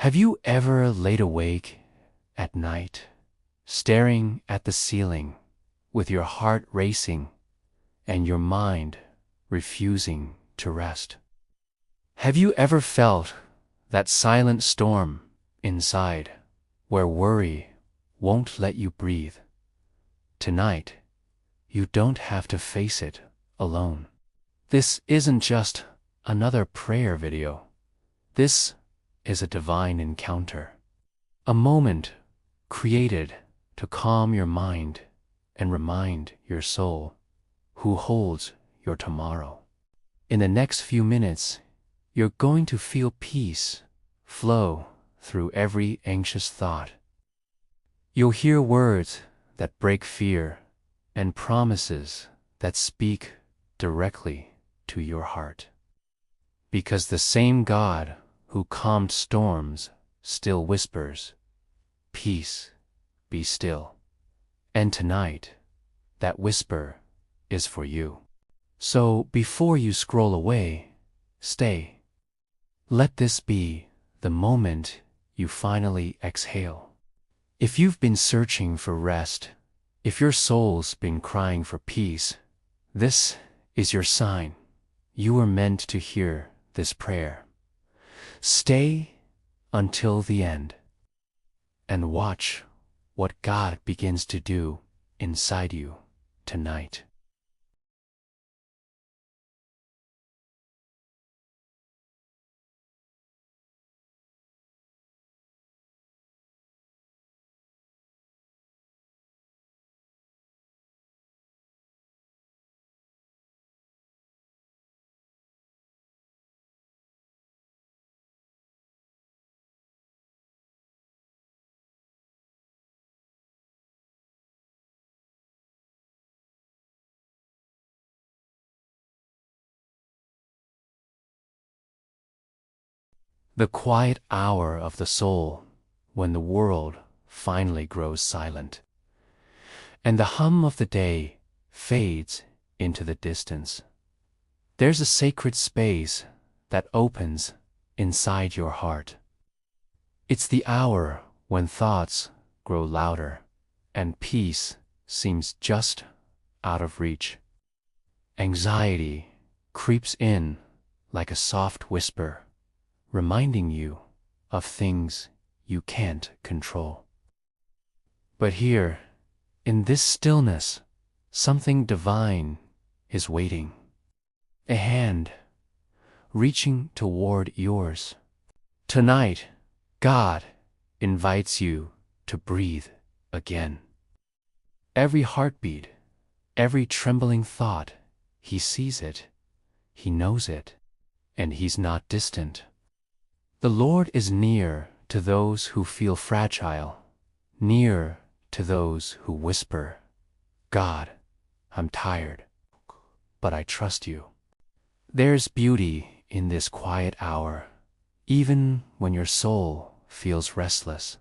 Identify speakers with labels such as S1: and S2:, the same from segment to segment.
S1: Have you ever laid awake at night, staring at the ceiling, with your heart racing and your mind refusing to rest? Have you ever felt that silent storm inside, where worry won't let you breathe? Tonight, you don't have to face it alone. This isn't just another prayer video. This is a divine encounter. A moment created to calm your mind and remind your soul who holds your tomorrow. In the next few minutes, you're going to feel peace flow through every anxious thought. You'll hear words that break fear and promises that speak directly to your heart. Because the same God who calmed storms still whispers, "Peace, be still." And tonight, that whisper is for you. So before you scroll away, stay. Let this be the moment you finally exhale. If you've been searching for rest, if your soul's been crying for peace, this is your sign. You were meant to hear this prayer. Stay until the end and watch what God begins to do inside you tonight. The quiet hour of the soul, when the world finally grows silent, and the hum of the day fades into the distance. There's a sacred space that opens inside your heart. It's the hour when thoughts grow louder and peace seems just out of reach. Anxiety creeps in like a soft whisper, reminding you of things you can't control. But here, in this stillness, something divine is waiting. A hand reaching toward yours. Tonight, God invites you to breathe again. Every heartbeat, every trembling thought, He sees it, He knows it, and He's not distant. The Lord is near to those who feel fragile, near to those who whisper, "God, I'm tired, but I trust you." There's beauty in this quiet hour, even when your soul feels restless.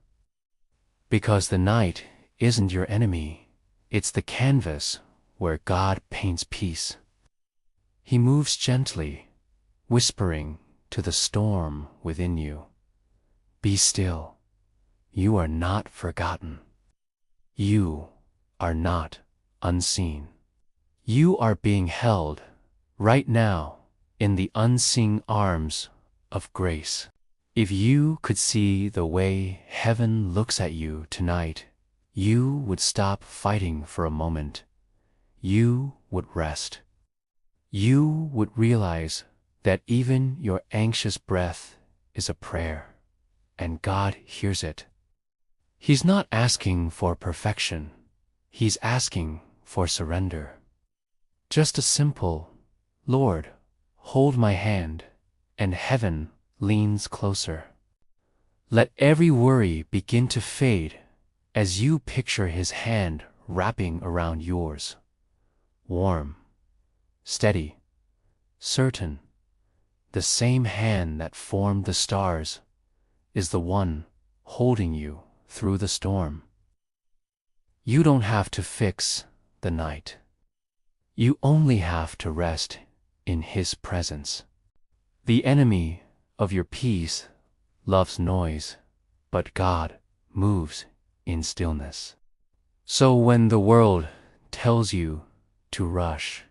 S1: Because the night isn't your enemy, it's the canvas where God paints peace. He moves gently, whispering to the storm within you, "Be still. You are not forgotten. You are not unseen. You are being held right now in the unseen arms of grace." If you could see the way heaven looks at you tonight, you would stop fighting for a moment. You would rest. You would realize that even your anxious breath is a prayer, and God hears it. He's not asking for perfection. He's asking for surrender. Just a simple, "Lord, hold my hand," and heaven leans closer. Let every worry begin to fade as you picture His hand wrapping around yours. Warm, steady, certain. The same hand that formed the stars is the one holding you through the storm. You don't have to fix the night. You only have to rest in His presence. The enemy of your peace loves noise, but God moves in stillness. So when the world tells you to rush,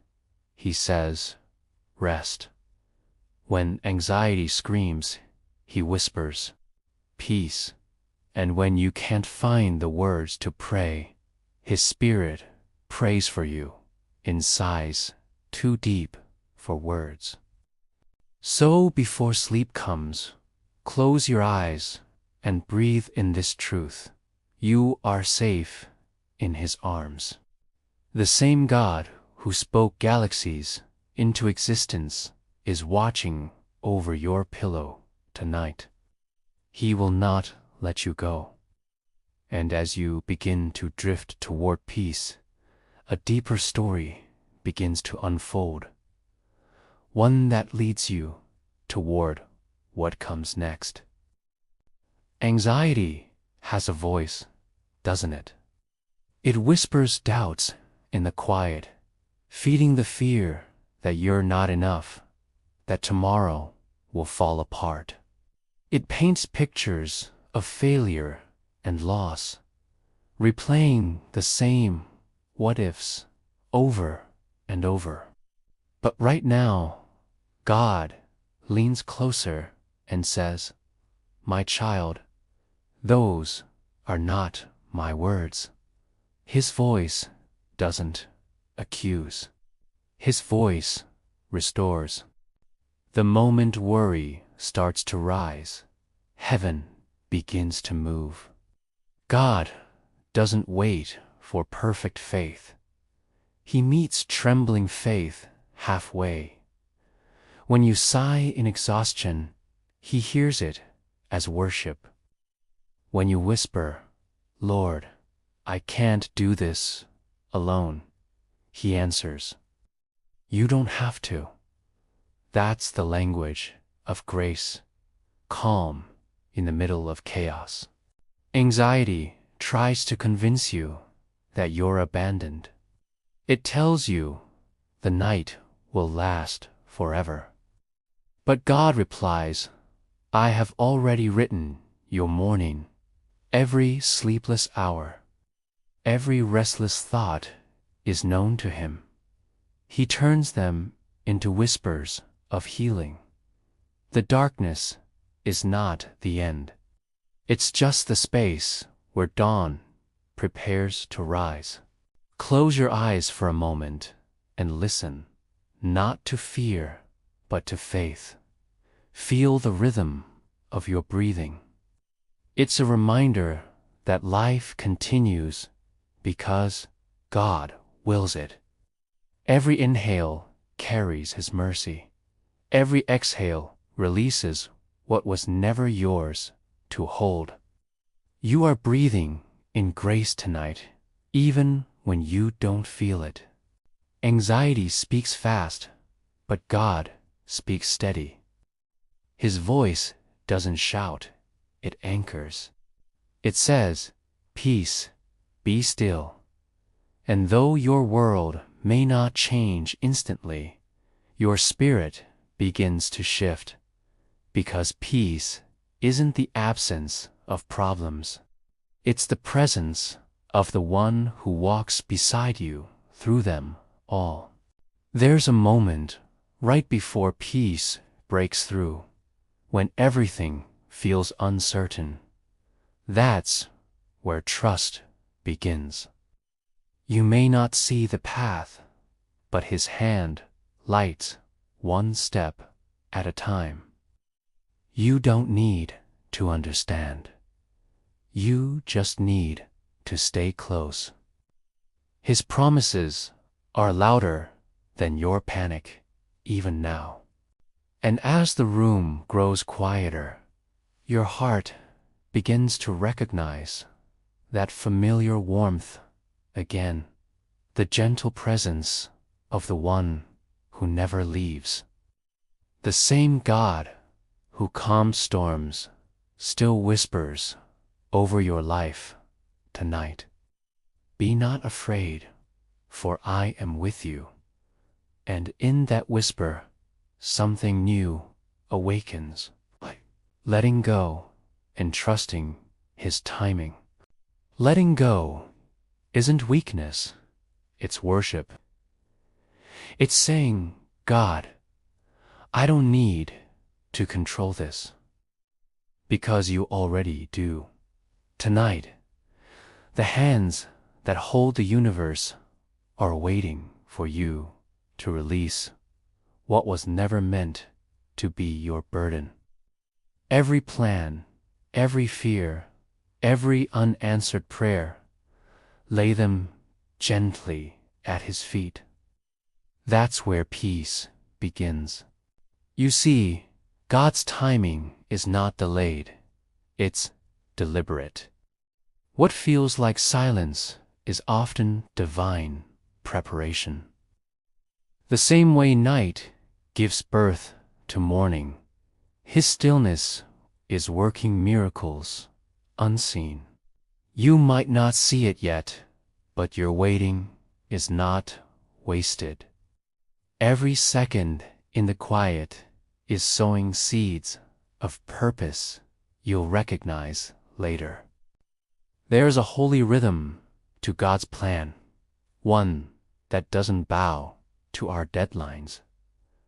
S1: He says, rest. When anxiety screams, He whispers, peace. And when you can't find the words to pray, His Spirit prays for you in sighs too deep for words. So before sleep comes, close your eyes and breathe in this truth. You are safe in His arms. The same God who spoke galaxies into existence is watching over your pillow tonight. He will not let you go. And as you begin to drift toward peace, a deeper story begins to unfold, one that leads you toward what comes next. Anxiety has a voice, doesn't it? It whispers doubts in the quiet, feeding the fear that you're not enough, that tomorrow will fall apart. It paints pictures of failure and loss, replaying the same what-ifs over and over. But right now, God leans closer and says, my child, those are not my words. His voice doesn't accuse. His voice restores. The moment worry starts to rise, heaven begins to move. God doesn't wait for perfect faith. He meets trembling faith halfway. When you sigh in exhaustion, He hears it as worship. When you whisper, Lord, I can't do this alone, He answers, you don't have to. That's the language of grace, calm in the middle of chaos. Anxiety tries to convince you that you're abandoned. It tells you the night will last forever. But God replies, I have already written your morning, every sleepless hour, every restless thought is known to Him. He turns them into whispers of healing. The darkness is not the end. It's just the space where dawn prepares to rise. Close your eyes for a moment and listen, not to fear, but to faith. Feel the rhythm of your breathing. It's a reminder that life continues because God wills it. Every inhale carries His mercy. Every exhale releases what was never yours to hold. You are breathing in grace tonight, even when you don't feel it. Anxiety speaks fast, but God speaks steady. His voice doesn't shout, it anchors. It says, peace, be still. And though your world may not change instantly, your spirit begins to shift, because peace isn't the absence of problems. It's the presence of the one who walks beside you through them all. There's a moment right before peace breaks through, when everything feels uncertain. That's where trust begins. You may not see the path, but His hand lights one step at a time. You don't need to understand. You just need to stay close. His promises are louder than your panic, even now. And as the room grows quieter, your heart begins to recognize that familiar warmth again, the gentle presence of the one who never leaves. The same God who calms storms still whispers over your life tonight. Be not afraid, for I am with you. And in that whisper, something new awakens. Letting go and trusting His timing. Letting go isn't weakness, it's worship. It's saying, God, I don't need to control this, because you already do. Tonight, the hands that hold the universe are waiting for you to release what was never meant to be your burden. Every plan, every fear, every unanswered prayer, lay them gently at His feet. That's where peace begins. You see, God's timing is not delayed, it's deliberate. What feels like silence is often divine preparation. The same way night gives birth to morning, His stillness is working miracles unseen. You might not see it yet, but your waiting is not wasted. Every second in the quiet is sowing seeds of purpose you'll recognize later. There's a holy rhythm to God's plan, one that doesn't bow to our deadlines.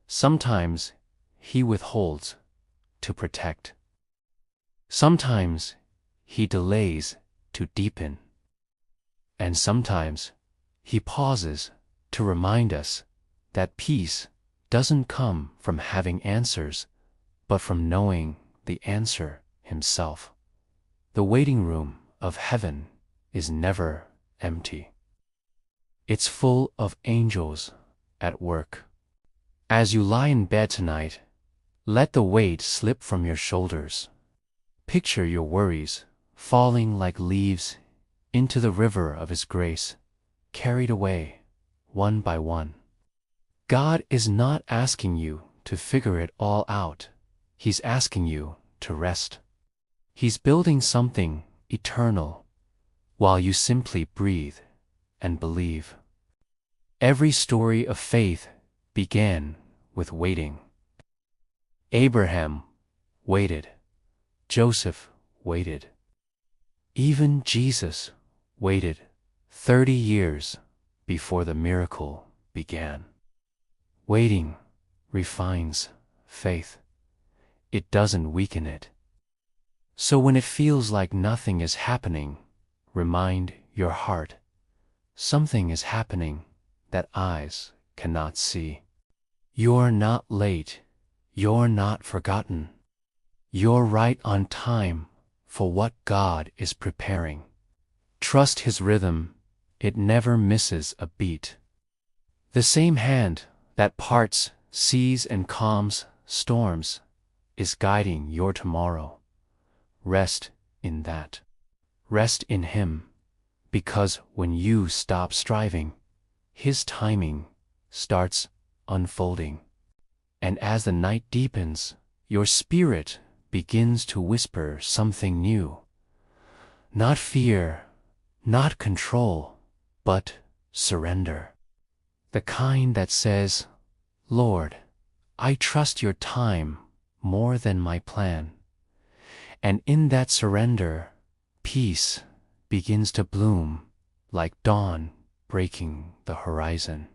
S1: Sometimes He withholds to protect. Sometimes He delays to deepen. And sometimes He pauses to remind us that peace doesn't come from having answers, but from knowing the answer Himself. The waiting room of heaven is never empty. It's full of angels at work. As you lie in bed tonight, let the weight slip from your shoulders. Picture your worries falling like leaves into the river of His grace, carried away one by one. God is not asking you to figure it all out. He's asking you to rest. He's building something eternal while you simply breathe and believe. Every story of faith began with waiting. Abraham waited. Joseph waited. Even Jesus waited 30 years before the miracle began. Waiting refines faith. It doesn't weaken it. So when it feels like nothing is happening, remind your heart, something is happening that eyes cannot see. You're not late. You're not forgotten. You're right on time for what God is preparing. Trust His rhythm. It never misses a beat. The same hand that parts seas and calms storms is guiding your tomorrow. Rest in that. Rest in Him, because when you stop striving, His timing starts unfolding. And as the night deepens, your spirit begins to whisper something new. Not fear, not control, but surrender. The kind that says, Lord, I trust your time more than my plan. And in that surrender, peace begins to bloom like dawn breaking the horizon.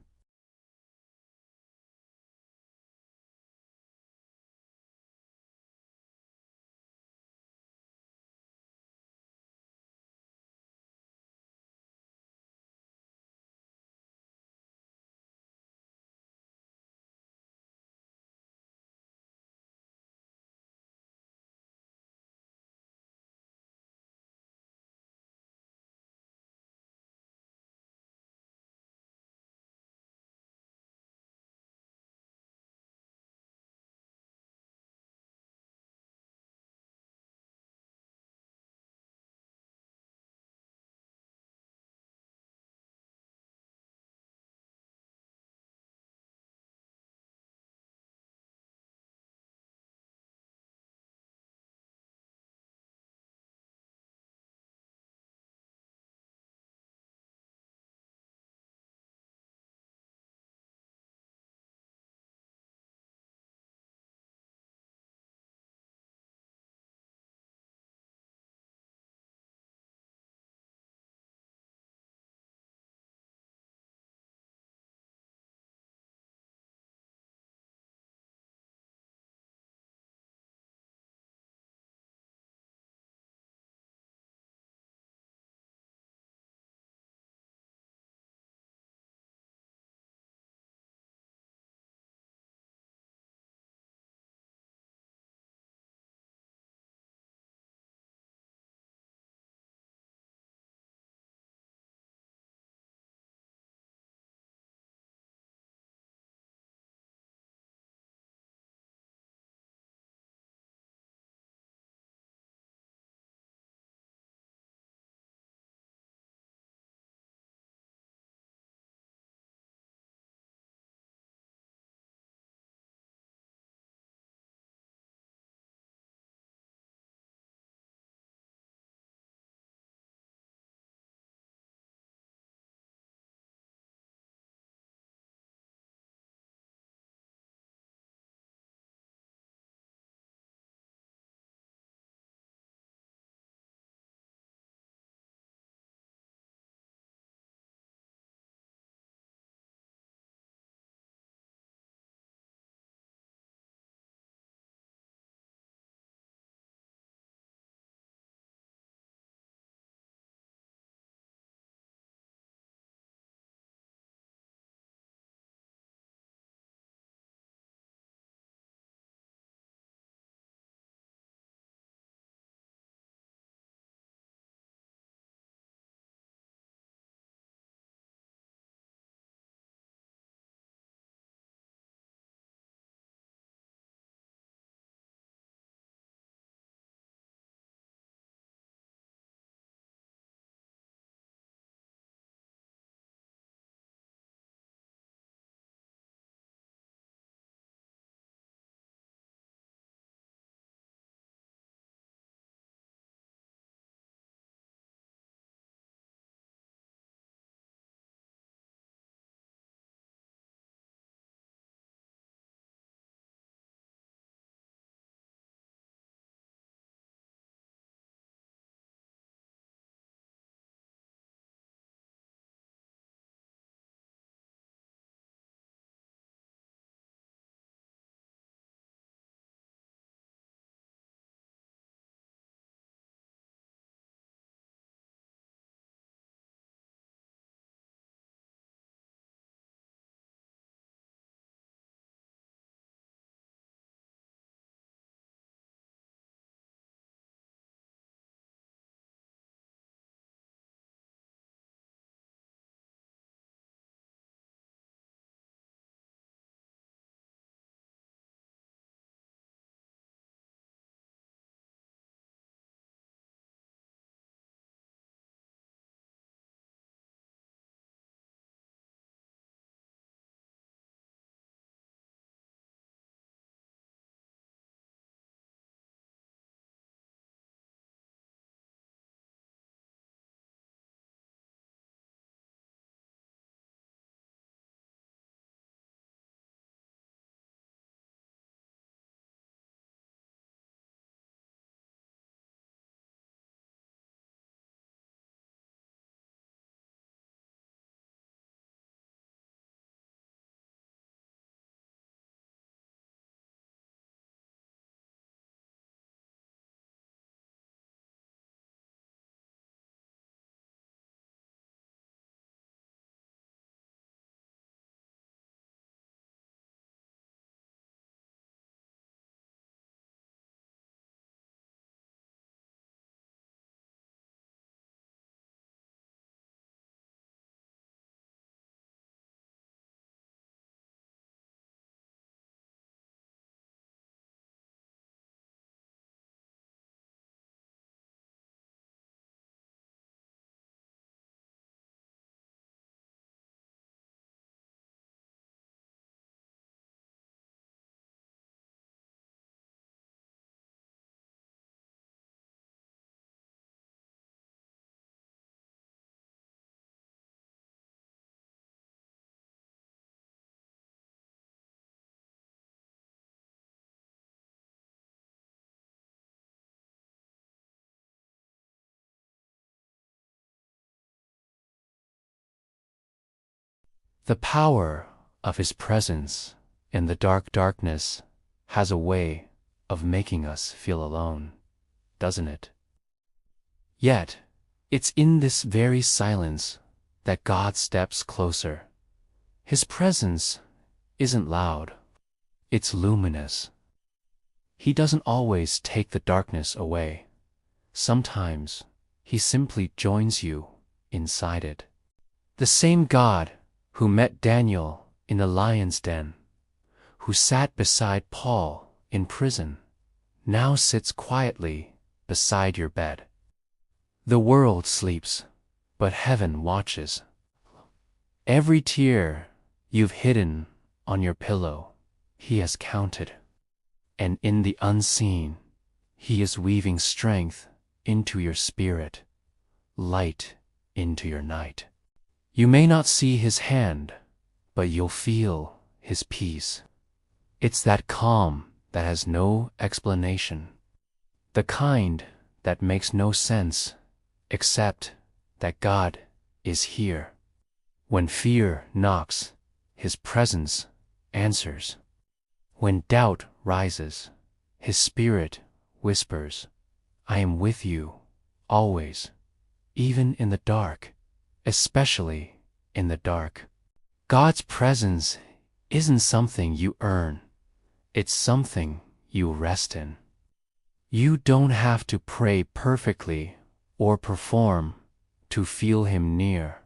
S1: The power of His presence in the darkness has a way of making us feel alone, doesn't it? Yet, it's in this very silence that God steps closer. His presence isn't loud, it's luminous. He doesn't always take the darkness away. Sometimes He simply joins you inside it. The same God who met Daniel in the lion's den, who sat beside Paul in prison, now sits quietly beside your bed. The world sleeps, but heaven watches. Every tear you've hidden on your pillow, He has counted. And in the unseen, He is weaving strength into your spirit, light into your night. You may not see His hand, but you'll feel His peace. It's that calm that has no explanation, the kind that makes no sense except that God is here. When fear knocks, His presence answers. When doubt rises, His Spirit whispers, I am with you, always, even in the dark, especially in the dark. God's presence isn't something you earn, it's something you rest in. You don't have to pray perfectly or perform to feel Him near.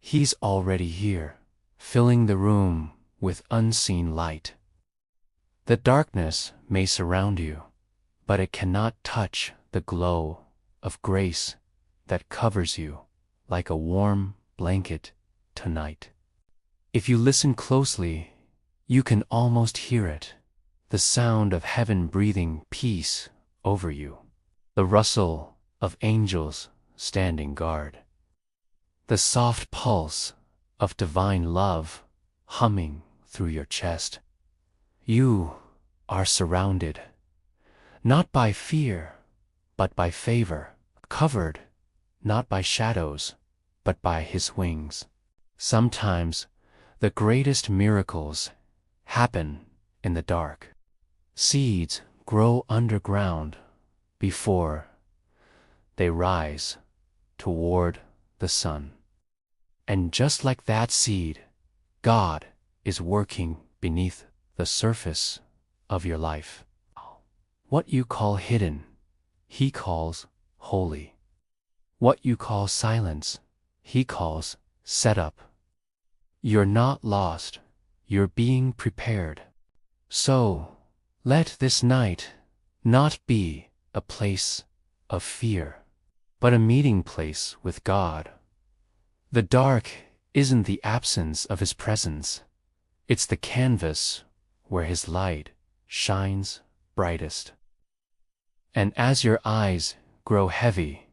S1: He's already here, filling the room with unseen light. The darkness may surround you, but it cannot touch the glow of grace that covers you like a warm blanket tonight. If you listen closely, you can almost hear it, the sound of heaven breathing peace over you, the rustle of angels standing guard, the soft pulse of divine love humming through your chest. You are surrounded, not by fear, but by favor, covered, not by shadows, but by His wings. Sometimes the greatest miracles happen in the dark. Seeds grow underground before they rise toward the sun. And just like that seed, God is working beneath the surface of your life. What you call hidden, He calls holy. What you call silence, He calls set up. You're not lost, you're being prepared. So, let this night not be a place of fear, but a meeting place with God. The dark isn't the absence of His presence, it's the canvas where His light shines brightest. And as your eyes grow heavy,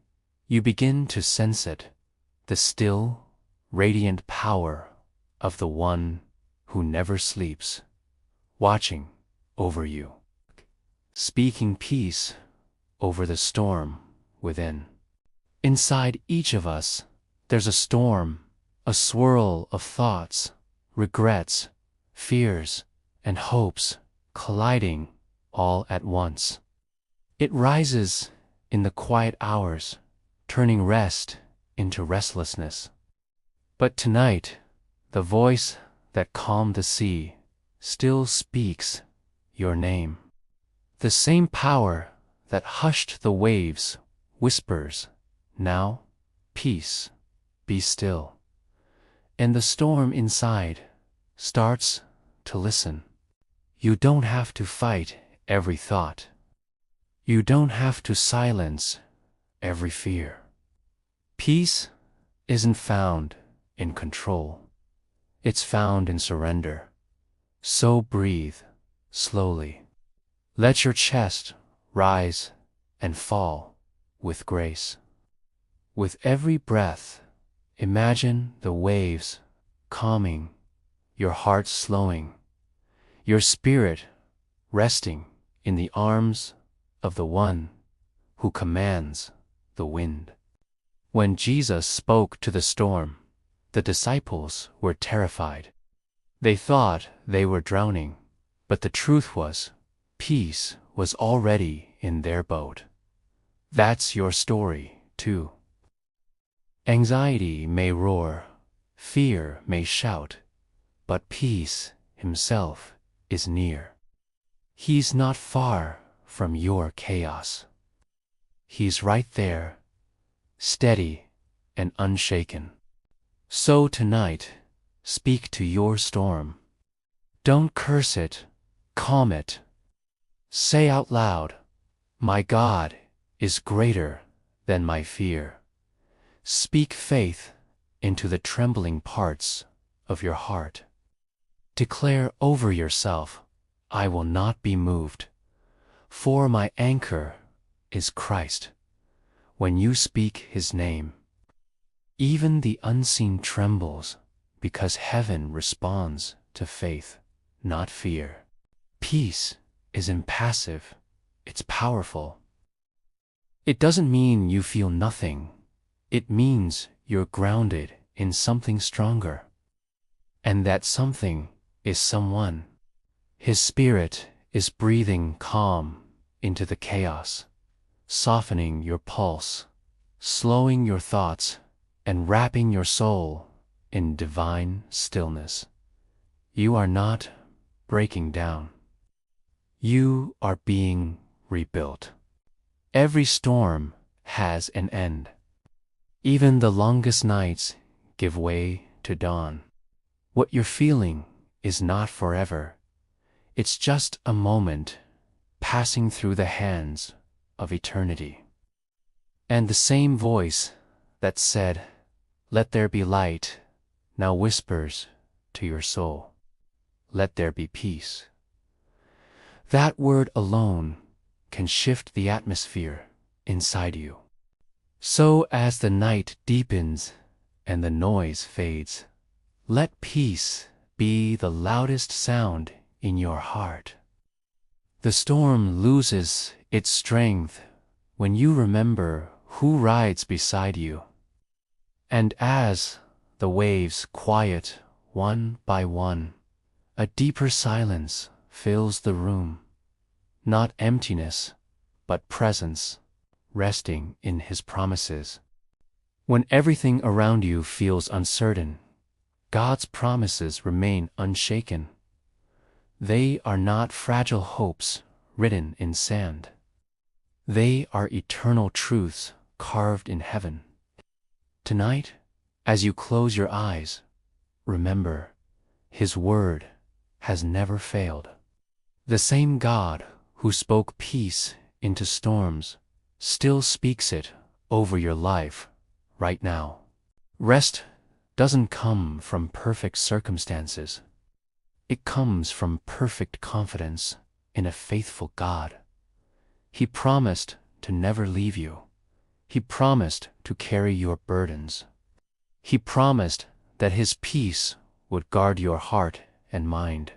S1: you begin to sense it, the still, radiant power of the One who never sleeps, watching over you, speaking peace over the storm within. Inside each of us, there's a storm, a swirl of thoughts, regrets, fears, and hopes colliding all at once. It rises in the quiet hours, turning rest into restlessness. But tonight, the voice that calmed the sea still speaks your name. The same power that hushed the waves whispers, now, peace, be still. And the storm inside starts to listen. You don't have to fight every thought. You don't have to silence every fear. Peace isn't found in control. It's found in surrender. So breathe slowly. Let your chest rise and fall with grace. With every breath, imagine the waves calming, your heart slowing, your spirit resting in the arms of the One who commands the wind. When Jesus spoke to the storm, The disciples were terrified. They thought they were drowning, but the truth was, peace was already in their boat. That's your story, too. Anxiety may roar, fear may shout, but peace himself is near. He's not far from your chaos. He's right there, steady and unshaken. So tonight, speak to your storm. Don't curse it, calm it. Say out loud, "My God is greater than my fear." Speak faith into the trembling parts of your heart. Declare over yourself, "I will not be moved, for my anchor is Christ." When you speak His name, even the unseen trembles because heaven responds to faith, not fear. Peace is impassive, it's powerful. It doesn't mean you feel nothing. It means you're grounded in something stronger. And that something is someone. His Spirit is breathing calm into the chaos, softening your pulse, slowing your thoughts, and wrapping your soul in divine stillness. You are not breaking down. You are being rebuilt. Every storm has an end. Even the longest nights give way to dawn. What you're feeling is not forever. It's just a moment passing through the hands of eternity. And the same voice that said, "Let there be light," now whispers to your soul, "Let there be peace." That word alone can shift the atmosphere inside you. So as the night deepens and the noise fades, let peace be the loudest sound in your heart. The storm loses its strength when you remember who rides beside you. And as the waves quiet one by one, a deeper silence fills the room. Not emptiness, but presence, resting in His promises. When everything around you feels uncertain, God's promises remain unshaken. They are not fragile hopes written in sand. They are eternal truths carved in heaven. Tonight, as you close your eyes, remember, His word has never failed. The same God who spoke peace into storms still speaks it over your life right now. Rest doesn't come from perfect circumstances. It comes from perfect confidence in a faithful God. He promised to never leave you. He promised to carry your burdens. He promised that His peace would guard your heart and mind.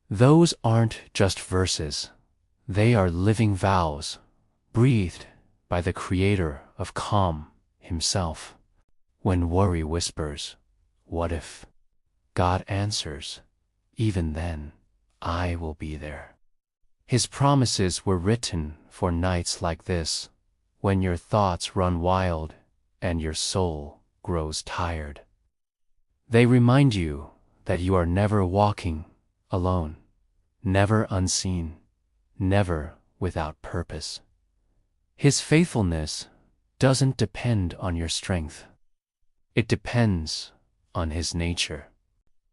S1: Those aren't just verses. They are living vows, breathed by the Creator of calm Himself. When worry whispers, "What if?" God answers, "Even then, I will be there." His promises were written for nights like this, when your thoughts run wild and your soul grows tired. They remind you that you are never walking alone, never unseen, never without purpose. His faithfulness doesn't depend on your strength. It depends on His nature.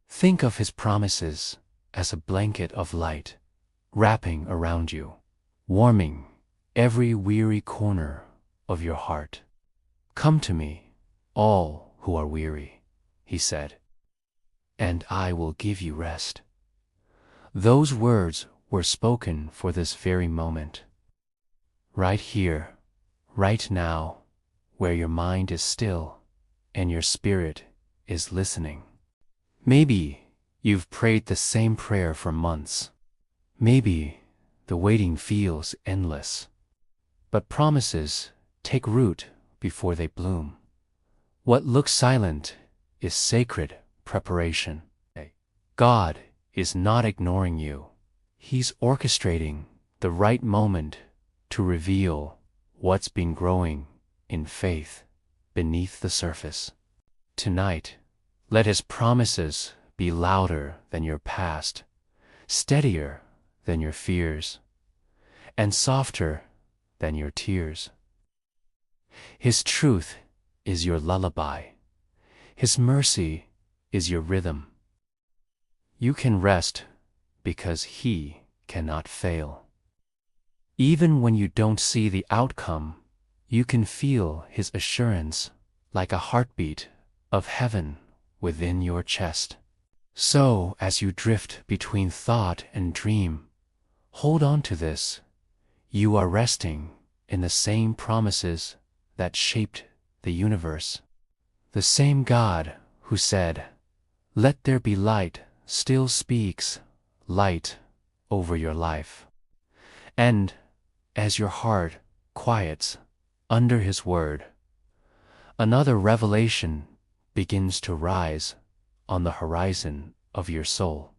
S1: Think of His promises as a blanket of light, wrapping around you, warming every weary corner of your heart. "Come to me, all who are weary," He said, "and I will give you rest." Those words were spoken for this very moment. Right here, right now, where your mind is still and your spirit is listening. Maybe you've prayed the same prayer for months. Maybe the waiting feels endless. But promises take root before they bloom. What looks silent is sacred preparation. God is not ignoring you. He's orchestrating the right moment to reveal what's been growing in faith beneath the surface. Tonight, let His promises be louder than your past, steadier than your fears, and softer than your tears. His truth is your lullaby. His mercy is your rhythm. You can rest because He cannot fail. Even when you don't see the outcome, you can feel His assurance like a heartbeat of heaven within your chest. So, as you drift between thought and dream, hold on to this. You are resting in the same promises that shaped the universe. The same God who said, "Let there be light," still speaks light over your life. And as your heart quiets under His word, another revelation begins to rise on the horizon of your soul.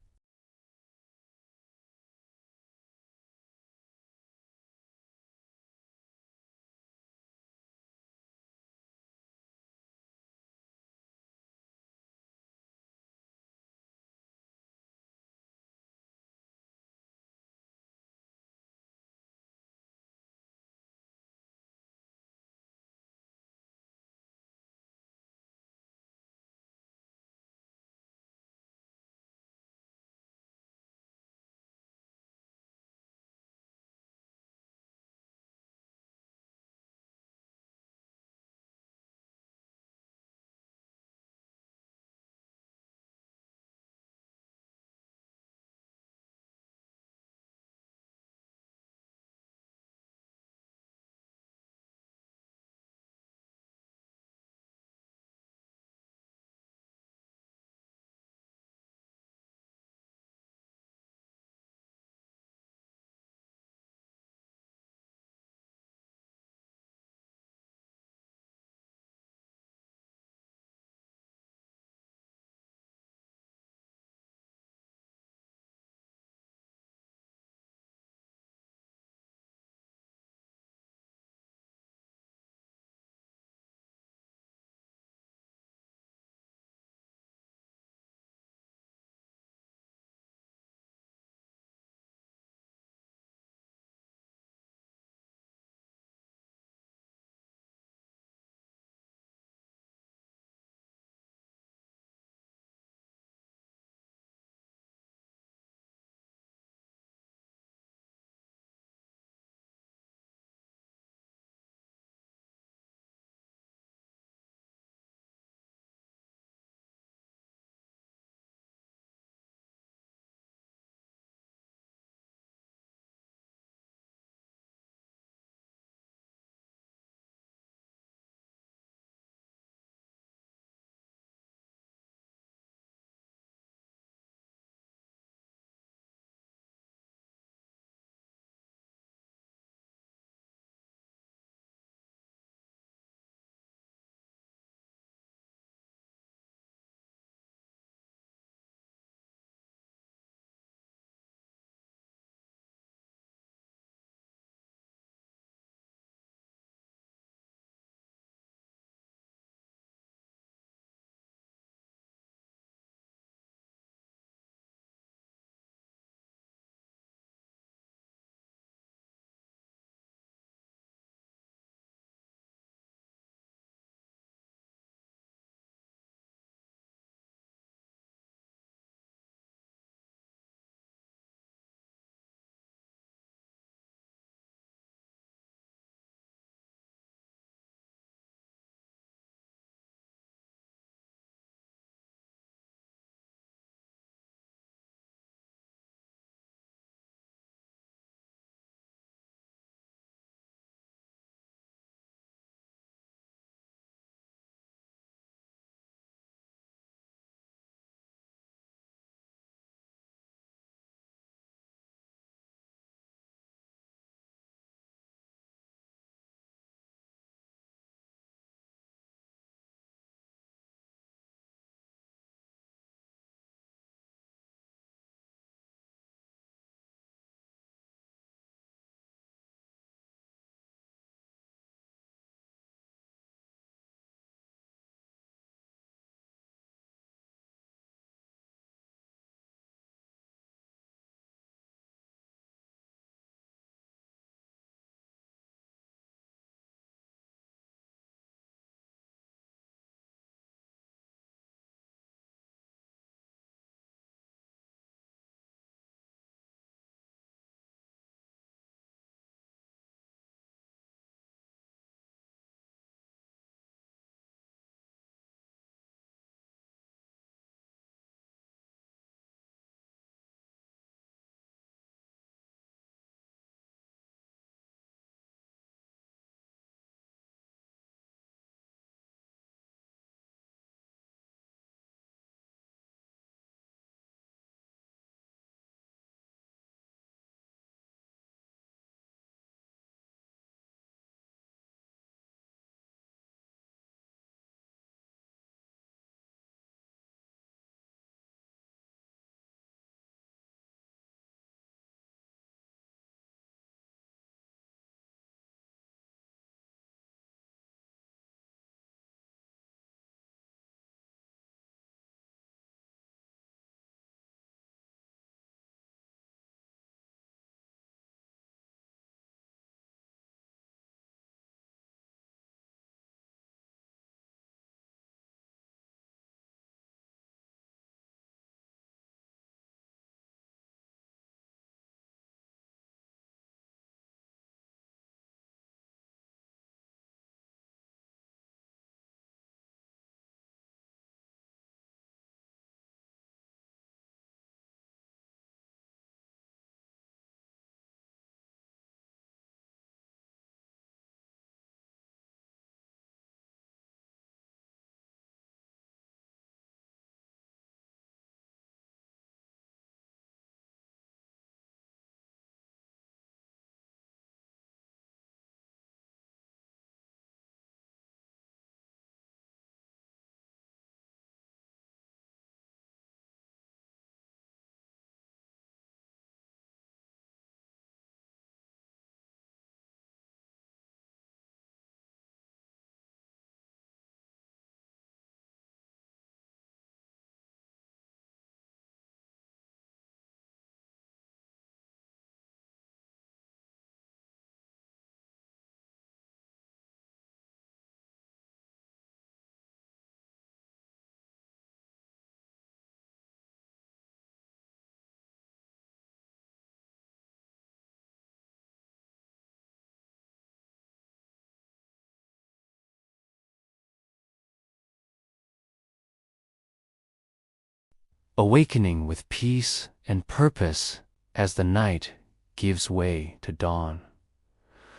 S1: awakening with peace and purpose as the night gives way to dawn.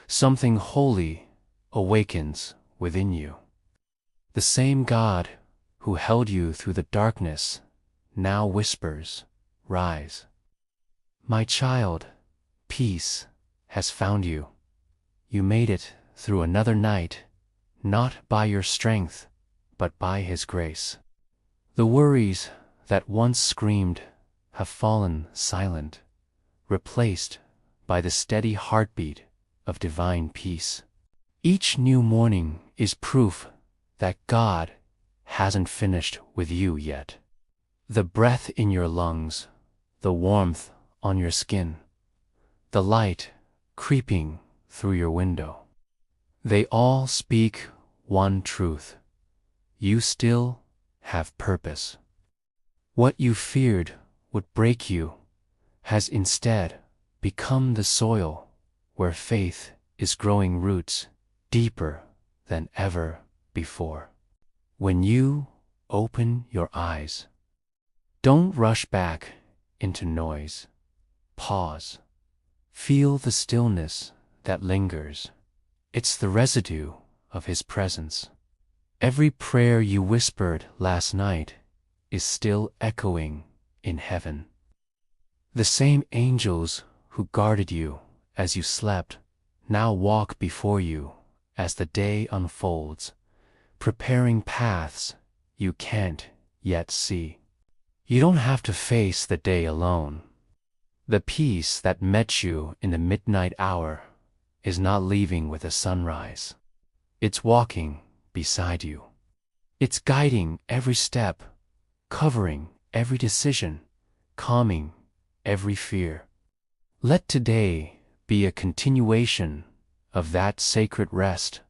S1: Something holy awakens within you. The same God who held you through the darkness now whispers, "Rise." My child, peace has found you. You made it through another night, not by your strength, but by His grace. The worries that once screamed have fallen silent, replaced by the steady heartbeat of divine peace. Each new morning is proof that God hasn't finished with you yet. The breath in your lungs, the warmth on your skin, the light creeping through your window, they all speak one truth: you still have purpose. What you feared would break you has instead become the soil where faith is growing roots deeper than ever before. When you open your eyes, don't rush back into noise. Pause. Feel the stillness that lingers. It's the residue of His presence. Every prayer you whispered last night is still echoing in heaven. The same angels who guarded you as you slept now walk before you as the day unfolds, preparing paths you can't yet see. You don't have to face the day alone. The peace that met you in the midnight hour is not leaving with the sunrise. It's walking beside you. It's guiding every step, covering every decision, calming every fear. Let today be a continuation of that sacred rest,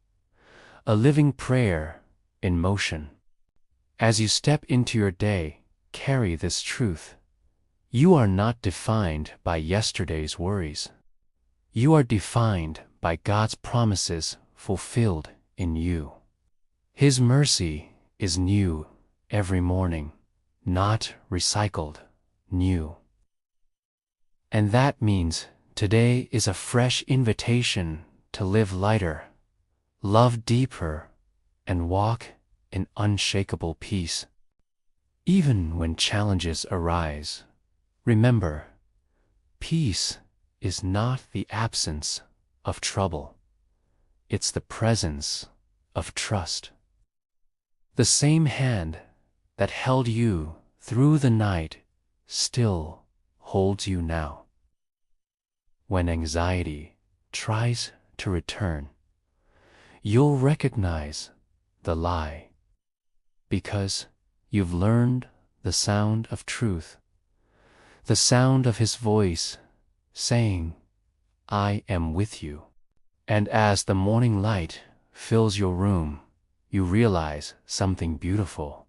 S1: a living prayer in motion. As you step into your day, carry this truth: you are not defined by yesterday's worries. You are defined by God's promises fulfilled in you. His mercy is new every morning, not recycled, new. And that means today is a fresh invitation to live lighter, love deeper, and walk in unshakable peace. Even when challenges arise, remember, peace is not the absence of trouble. It's the presence of trust. The same hand that held you through the night still holds you now. When anxiety tries to return, you'll recognize the lie, because you've learned the sound of truth, the sound of His voice saying, "I am with you." And as the morning light fills your room, you realize something beautiful.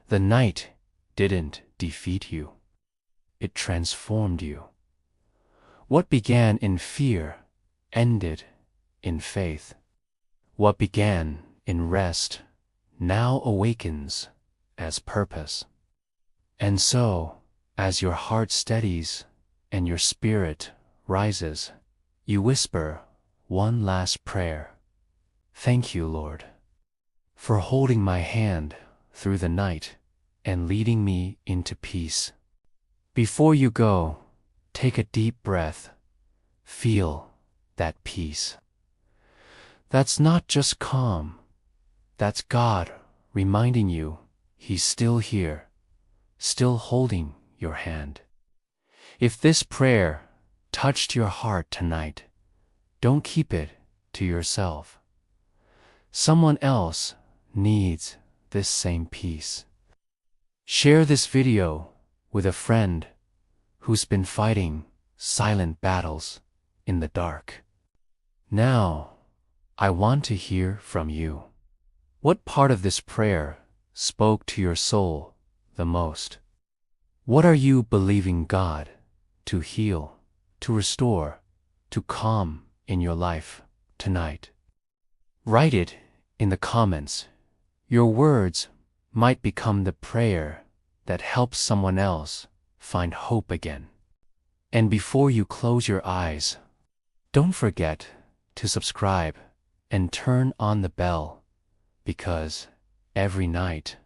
S1: The night didn't defeat you. It transformed you. What began in fear ended in faith. What began in rest now awakens as purpose. And so, as your heart steadies and your spirit rises, you whisper one last prayer: "Thank you, Lord, for holding my hand through the night and leading me into peace." Before you go, take a deep breath. Feel that peace. That's not just calm. That's God reminding you He's still here, still holding your hand. If this prayer touched your heart tonight, don't keep it to yourself. Someone else needs this same peace. Share this video with a friend who's been fighting silent battles in the dark. Now, I want to hear from you. What part of this prayer spoke to your soul the most? What are you believing God to heal, to restore, to calm in your life tonight? Write it in the comments. Your words might become the prayer that helps someone else find hope again. And before you close your eyes, don't forget to subscribe and turn on the bell, because every night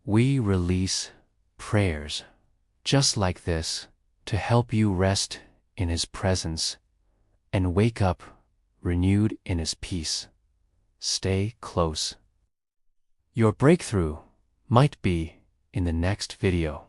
S1: we release prayers just like this to help you rest in His presence and wake up renewed in His peace. Stay close. Your breakthrough might be in the next video.